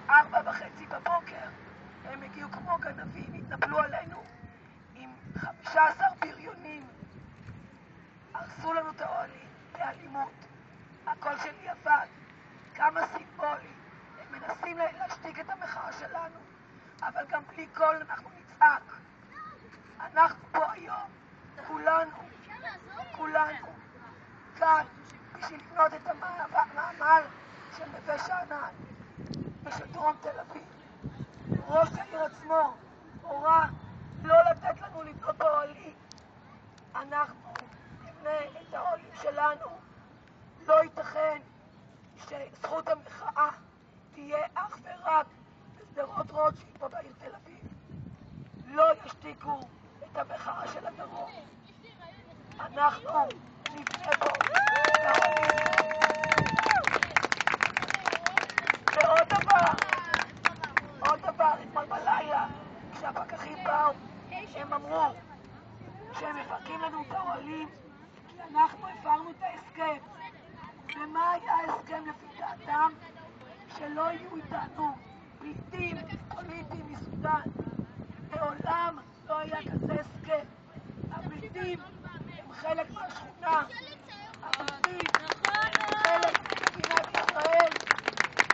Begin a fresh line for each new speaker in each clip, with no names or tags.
4:30 בבוקר הם הגיעו כמו גנבים, התנפלו עלינו עם 15 בריונים, הרסו לנו את האוהלים באלימות. הקול שלי עבד, כמה סימבולי. הם מנסים להשתיק את המחאה שלנו, אבל גם בלי קול אנחנו נצעק. אנחנו פה היום, כולנו כאן בשביל לבנות את המעמל של נווה שאנן ושל דרום תל אביב. ראש העיר עצמו הורה לא לתת לנו לבנות באוהלים. אנחנו נבנה את האוהלים שלנו. לא ייתכן שזכות המחאה תהיה אך ורק בשדרות רוטשילד פה בעיר תל אביב. לא ישתיקו את המחאה של הדרום. אנחנו נבנה פה ועוד דבר, אתמול בלילה כשהפקחים באו הם אמרו שהם מפרקים לנו את האוהלים כי אנחנו הפרנו את ההסכם. ומה היה ההסכם לפי דעתם? שלא יהיו איתנו פליטים פוליטיים מסודן. מעולם לא היה כזה הסכם. הפליטים הם חלק מהשכונה. הפליטים הם חלק ממדינת ישראל.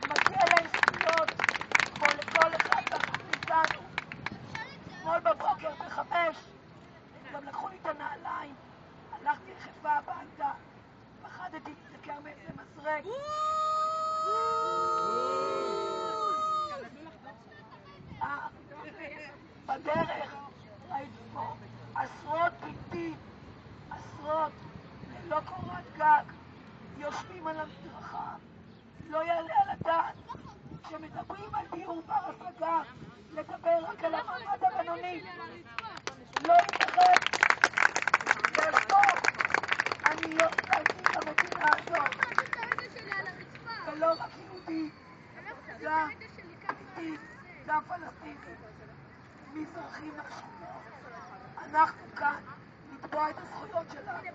מגיע להם זכויות כמו לכל אחד מאיתנו. אתמול בבוקר ב-5 הם גם לקחו לי את הנעליים. הלכתי לחיפה הביתה. פחדתי להתנקר מאיזה מזרק. בדרך ראיתי פה עשרות פליטים, ללא קורת גג, יושבים על המדרכה. לא יעלה על הדעת שמדברים על דיור בר השגה, לדבר רק על המעמד הבינוני. לא ייתכן. יש פה עניות עניים במדינה הזאת. ולא רק יהודי, גם פליטים, גם פלסטינים, מזרחים מהשכונות. אנחנו כאן לתבוע את הזכויות שלנו.